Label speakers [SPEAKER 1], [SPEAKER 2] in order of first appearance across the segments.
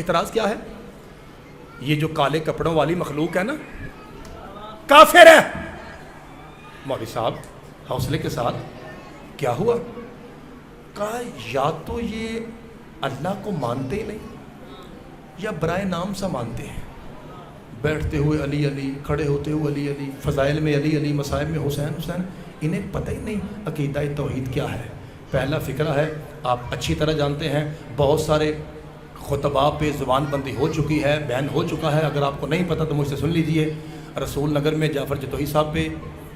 [SPEAKER 1] اعتراض کیا ہے؟ یہ جو کالے کپڑوں والی مخلوق ہے نا کافر ہے۔ مولوی صاحب حوصلے کے ساتھ، کیا ہوا؟ کہا یا تو یہ اللہ کو مانتے ہی نہیں یا برائے نام سا مانتے ہیں، بیٹھتے ہوئے علی علی، کھڑے ہوتے ہوئے علی علی، فضائل میں علی علی، مصائب میں حسین حسین، انہیں پتہ ہی نہیں عقیدہ توحید کیا ہے۔ پہلا فکرہ ہے، آپ اچھی طرح جانتے ہیں، بہت سارے خطباء پہ زبان بندی ہو چکی ہے، بین ہو چکا ہے، اگر آپ کو نہیں پتہ تو مجھ سے سن لیجئے۔ رسول نگر میں جعفر جتوئی صاحب پہ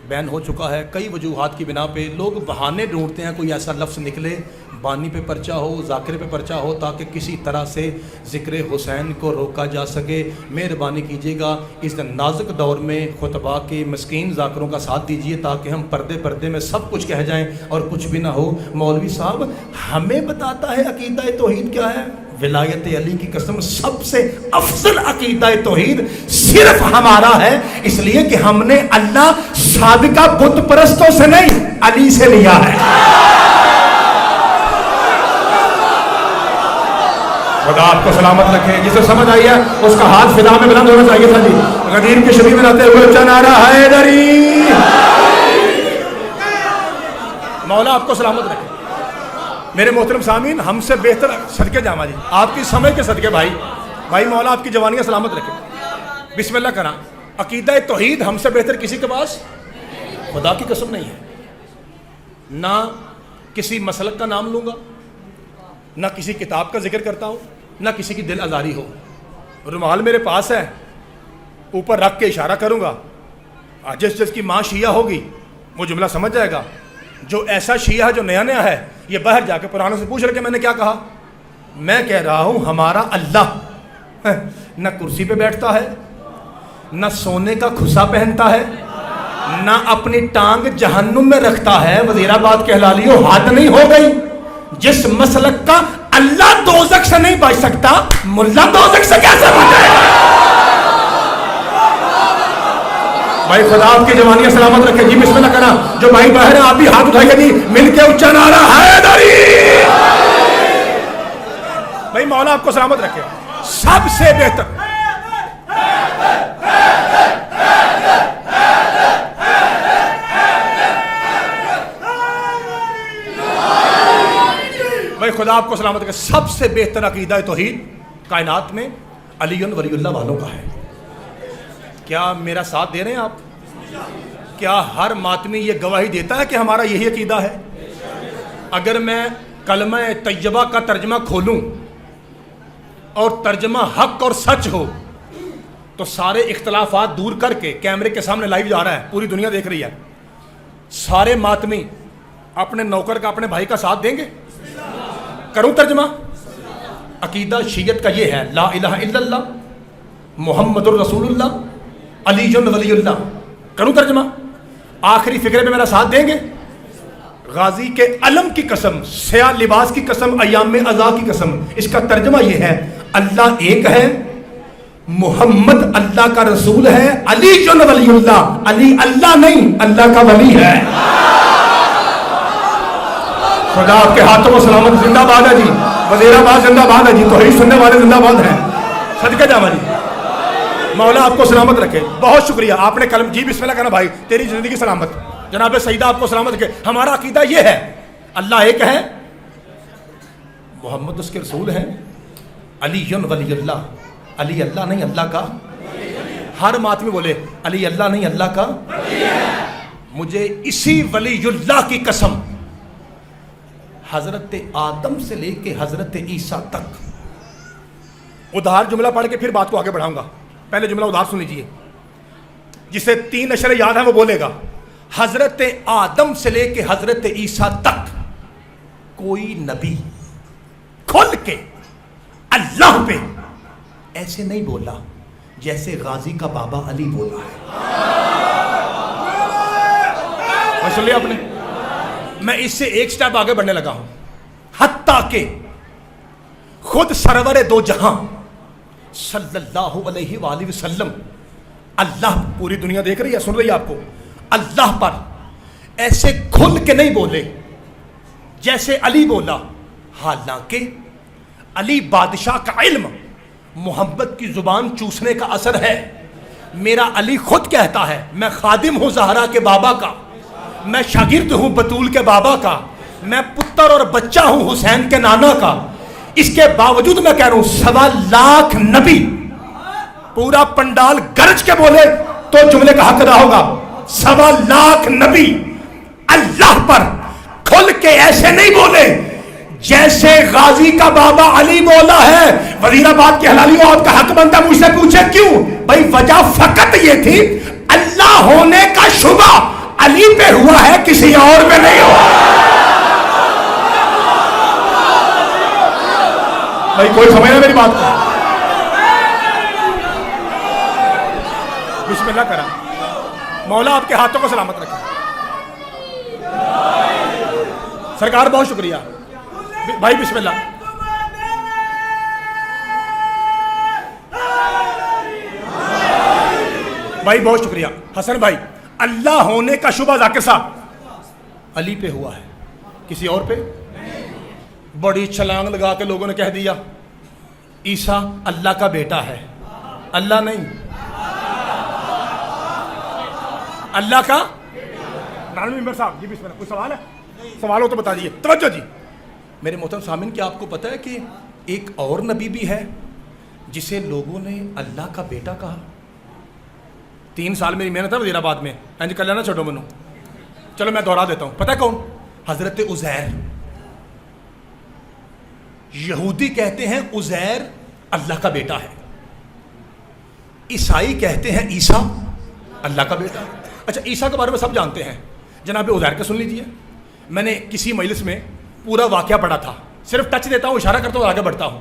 [SPEAKER 1] بین ہو چکا ہے، کئی وجوہات کی بنا پہ لوگ بہانے ڈھونڈتے ہیں، کوئی ایسا لفظ نکلے بانی پہ پرچہ ہو، ذاکر پہ پرچہ ہو، تاکہ کسی طرح سے ذکر حسین کو روکا جا سکے۔ مہربانی کیجیے گا اس نازک دور میں خطباء کے مسکین ذاکروں کا ساتھ دیجیے تاکہ ہم پردے میں سب کچھ کہہ جائیں اور کچھ بھی نہ ہو۔ مولوی صاحب ہمیں بتاتا ہے عقیدہ توحید کیا ہے؟ ولایت علی کی قسم سب سے افضل عقیدہ توحید صرف ہمارا ہے، اس لیے کہ ہم نے اللہ سابقہ بت پرستوں سے نہیں علی سے لیا ہے۔ خدا آپ کو سلامت رکھے۔ جسے سمجھ آئی ہے اس کا ہاتھ فضا میں بلند ہونا چاہیے تھا جی، غدیر کی شبی میں رہتے ہوئے اونچا نعرہ حیدری۔ مولا آپ کو سلامت رکھے۔ میرے محترم سامعین، ہم سے بہتر صدقے جامع جی، آپ کی سمجھ کے صدقے بھائی مولا آپ کی جوانیاں سلامت رکھے۔ بسم اللہ کرا۔ عقیدہ توحید ہم سے بہتر کسی کے پاس خدا کی قسم نہیں ہے۔ نہ کسی مسلک کا نام لوں گا، نہ کسی کتاب کا ذکر کرتا ہوں، نہ کسی کی دل آزاری ہو۔ رومال میرے پاس ہے، اوپر رکھ کے اشارہ کروں گا، جس کی ماں شیعہ ہوگی وہ جملہ سمجھ جائے گا۔ جو ایسا شیعہ ہے جو نیا ہے، یہ باہر جا کے پرانوں سے پوچھ رہے کہ میں نے کیا کہا۔ میں کہہ رہا ہوں ہمارا اللہ نہ کرسی پہ بیٹھتا ہے، نہ سونے کا کھسا پہنتا ہے، نہ اپنی ٹانگ جہنم میں رکھتا ہے۔ وزیرآباد کہلا لیو، حد نہیں ہو گئی؟ جس مسلک کا اللہ دوزخ سے نہیں بچ سکتا، ملا دوزخ سے کیسے بچائے گا؟ بھائی خدا آپ کی جوانیاں سلامت رکھے جی۔ بسم اللہ کرنا۔ جو بھائی باہر ہیں آپ بھی ہاتھ اٹھائیے جی، مل کے اونچا نعرہ حیدری۔ بھائی مولا آپ کو سلامت رکھے۔ سب سے بہتر بھائی خدا آپ کو سلامت رکھے، سب سے بہتر عقیدہ توحید کائنات میں علی ولی اللہ والوں کا ہے۔ کیا میرا ساتھ دے رہے ہیں آپ؟ کیا ہر ماتمی یہ گواہی دیتا ہے کہ ہمارا یہی عقیدہ ہے؟ اگر میں کلمہ طیبہ کا ترجمہ کھولوں اور ترجمہ حق اور سچ ہو تو سارے اختلافات دور کر کے کیمرے کے سامنے لائیو جا رہا ہے، پوری دنیا دیکھ رہی ہے، سارے ماتمی اپنے نوکر کا اپنے بھائی کا ساتھ دیں گے؟ کروں ترجمہ؟ عقیدہ شیعت کا یہ ہے، لا الہ الا اللہ محمد الرسول اللہ علی ولی اللہ۔ کروں ترجمہ؟ آخری فکرے میں میرا ساتھ دیں گے؟ غازی کے علم کی قسم، سیاہ لباس کی قسم، ایام عزا کی قسم، اس کا ترجمہ یہ ہے، اللہ ایک ہے، محمد اللہ کا رسول ہے، علی ولی اللہ، علی اللہ نہیں اللہ کا ولی ہے۔ خدا آپ کے ہاتھوں کو سلامت۔ زندہ باد ہے جی، وزیرآباد زندہ باد ہے جی، توحید سننے والے زندہ باد ہیں۔ صدقہ جاواں جی، مولا آپ کو سلامت رکھے۔ بہت شکریہ آپ نے کلم جی بسم اللہ کہنا بھائی، تیری زندگی سلامت۔ جناب سیدہ آپ کو سلامت رکھے۔ ہمارا عقیدہ یہ ہے، اللہ ایک ہے، محمد اس کے رسول ہیں، علی ولی اللہ، علی اللہ نہیں اللہ کا۔ ہر ماتمی بولے علی اللہ نہیں اللہ کا۔ مجھے اسی ولی اللہ کی قسم، حضرت آدم سے لے کے حضرت عیسیٰ تک، ادھار جملہ پڑھ کے پھر بات کو آگے بڑھاؤں گا، پہلے جملہ ادھار سن لیجئے، جسے 3 اشرے یاد ہیں وہ بولے گا۔ حضرت آدم سے لے کے حضرت عیسیٰ تک کوئی نبی کھل کے اللہ پہ ایسے نہیں بولا جیسے غازی کا بابا علی بولا ہے۔ سن لیا آپ نے؟ میں اس سے ایک سٹیپ آگے بڑھنے لگا ہوں، حتیٰ کہ خود سرور دو جہاں صلی اللہ علیہ وآلہ وسلم، اللہ پوری دنیا دیکھ رہی ہے، سن رہی ہے آپ کو، اللہ پر ایسے کھل کے نہیں بولے جیسے علی بولا، حالانکہ علی بادشاہ کا علم محبت کی زبان چوسنے کا اثر ہے. میرا علی خود کہتا ہے میں خادم ہوں زہرا کے بابا کا, میں شاگرد ہوں بطول کے بابا کا, میں پتر اور بچہ ہوں حسین کے نانا کا. اس کے باوجود میں کہہ رہا ہوں 1.25 لاکھ نبی, پورا پنڈال گرج کے بولے تو جملے کا حق ادا ہوگا. 1.25 لاکھ نبی اللہ پر کھل کے ایسے نہیں بولے جیسے غازی کا بابا علی بولا ہے. وزیر آباد کی حلالیوں آپ کا حق بنتا مجھ سے پوچھے کیوں بھائی؟ وجہ فقط یہ تھی اللہ ہونے کا شبہ علی پہ ہوا ہے, کسی اور پہ نہیں ہوا. بھائی کوئی سمجھنا میری بات کو؟ بسم اللہ کرا. مولا آپ کے ہاتھوں کو سلامت رکھے. سرکار بہت شکریہ بھائی. بسم اللہ. بھائی بہت شکریہ. حسن بھائی, اللہ ہونے کا شبہ ذاکر صاحب علی پہ ہوا ہے, کسی اور پہ. بڑی چھلانگ لگا کے لوگوں نے کہہ دیا عیسیٰ اللہ کا بیٹا ہے. اللہ نہیں, اللہ کا. نانوی ممبر صاحب جی بسم اللہ. کوئی سوال ہے؟ سوال ہو تو بتا دیجیے. توجہ جی. میرے محترم سامعین, کیا آپ کو پتہ ہے کہ ایک اور نبی بھی ہے جسے لوگوں نے اللہ کا بیٹا کہا؟ 3 سال میری محنت ہے وزیر آباد میں, کر لینا چھوڑو منو. چلو میں دوہرا دیتا ہوں. پتہ ہے کون؟ حضرت عزیر. یہودی کہتے ہیں عزیر اللہ کا بیٹا ہے, عیسائی کہتے ہیں عیسیٰ اللہ کا بیٹا ہے. اچھا, عیسیٰ کے بارے میں سب جانتے ہیں, جناب عزیر کا سن لیجئے. میں نے کسی مجلس میں پورا واقعہ پڑھا تھا, صرف ٹچ دیتا ہوں, اشارہ کرتا ہوں, آگے بڑھتا ہوں.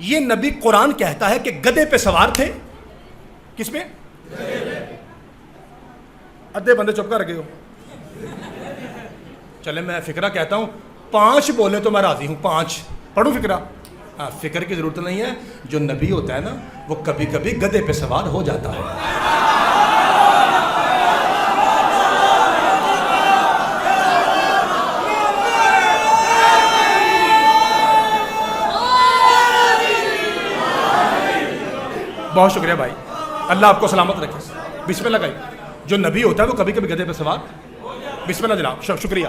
[SPEAKER 1] یہ نبی قرآن کہتا ہے کہ گدھے پہ سوار تھے. کس پہ؟ ادھے بندے چپ کر گئے ہو. چلے میں فکرہ کہتا ہوں, 5 بولے تو میں راضی ہوں. 5 پڑھوں فکرہ؟ فکر کی ضرورت نہیں ہے. جو نبی ہوتا ہے نا وہ کبھی کبھی گدھے پہ سوار ہو جاتا ہے. بہت شکریہ بھائی, اللہ آپ کو سلامت رکھے. بسم اللہ بھائی. جو نبی ہوتا ہے وہ کبھی کبھی گدھے پہ سوار. بسم اللہ جناب. شکریہ.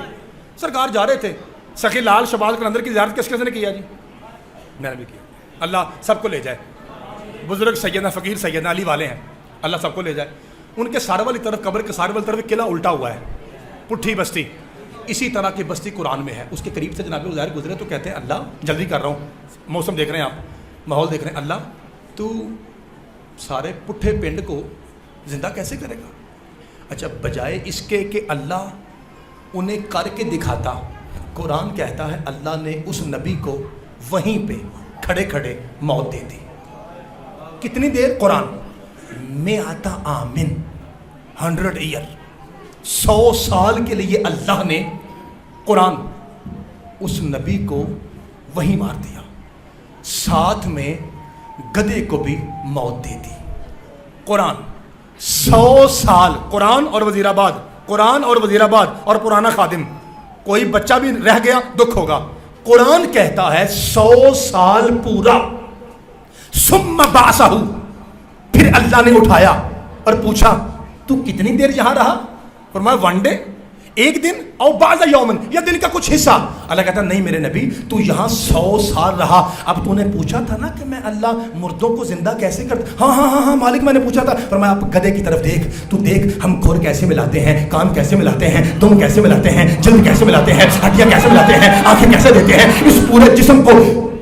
[SPEAKER 1] سرکار جا رہے تھے, سخی لال شہباز قلندر کی زیارت کس نے کیا جی؟ میں نے بھی کیا. اللہ سب کو لے جائے. بزرگ سیدنا فقیر سیدنا علی والے ہیں, اللہ سب کو لے جائے. ان کے سارے والی طرف, قبر کے سارے والی طرف قلعہ الٹا ہوا ہے, پٹھی بستی. اسی طرح کی بستی قرآن میں ہے. اس کے قریب سے جناب عزیر گزرے تو کہتے ہیں اللہ جلدی کر رہا ہوں, موسم دیکھ رہے ہیں آپ, ماحول دیکھ رہے ہیں, اللہ تو سارے پٹھے پنڈ کو زندہ کیسے کرے گا؟ اچھا, بجائے اس کے کہ اللہ انہیں کر کے دکھاتا, قرآن کہتا ہے اللہ نے اس نبی کو وہیں پہ کھڑے کھڑے موت دے دی. کتنی دیر؟ قرآن میں آتا آمن 100 ایئر, 100 سال کے لیے اللہ نے قرآن اس نبی کو وہیں مار دیا, ساتھ میں گدھے کو بھی موت دے دی. قرآن 100 سال. قرآن اور وزیر آباد, قرآن اور وزیر آباد اور پرانا خادم, کوئی بچہ بھی رہ گیا دکھ ہوگا. قرآن کہتا ہے 100 سال پورا. ثم بعثہ, پھر اللہ نے اٹھایا اور پوچھا تو کتنی دیر یہاں رہا؟ فرمایا 1 ڈے, 1 دن, او بعض یومن, یا دن کا کچھ حصہ. اللہ کہتا نہیں میرے نبی تو یہاں 100 سال رہا. اب تو نے پوچھا تھا نا کہ میں اللہ مردوں کو زندہ کیسے کرتا؟ ہاں مالک میں نے پوچھا تھا. فرمایا آپ گدھے کی طرف دیکھ, تو دیکھ ہم کھور کیسے ملاتے ہیں, کان کیسے ملاتے ہیں, دم کیسے ملاتے ہیں, جلد کیسے ملاتے ہیں, ہڈیاں کیسے ملاتے ہیں, آنکھیں کیسے دیتے ہیں, اس پورے جسم کو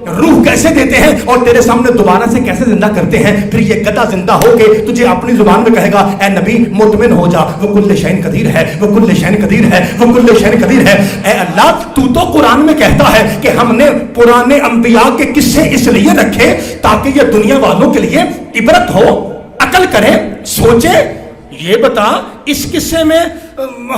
[SPEAKER 1] روح کیسے دیتے ہیں اور تیرے سامنے دوبارہ سے کیسے زندہ کرتے ہیں. پھر یہ گدھا زندہ ہو کے تجھے اپنی زبان میں کہے گا اے نبی مطمئن ہو جا, وہ کل شین قدیر ہے, وہ کل شین قدیر ہے, وہ کل شین قدیر ہے. اے اللہ تو قرآن میں کہتا ہے کہ ہم نے پرانے انبیاء کے قصے اس لیے رکھے تاکہ یہ دنیا والوں کے لیے عبرت ہو, عقل کریں, سوچے. یہ بتا اس قصے میں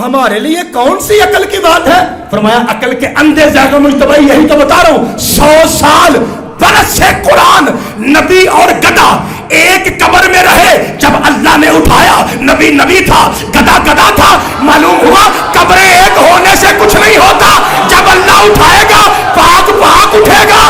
[SPEAKER 1] ہمارے لیے کون سی عقل کی بات ہے؟ فرمایا عقل کے اندھے ذہن مجتبی, یہی تو بتا رہا ہوں. 100 سال برس سے قرآن, نبی اور گدھا ایک قبر میں رہے. جب اللہ نے اٹھایا, نبی تھا, گدھا تھا. معلوم ہوا قبریں ایک ہونے سے کچھ نہیں ہوتا. جب اللہ اٹھائے گا پاک اٹھے گا,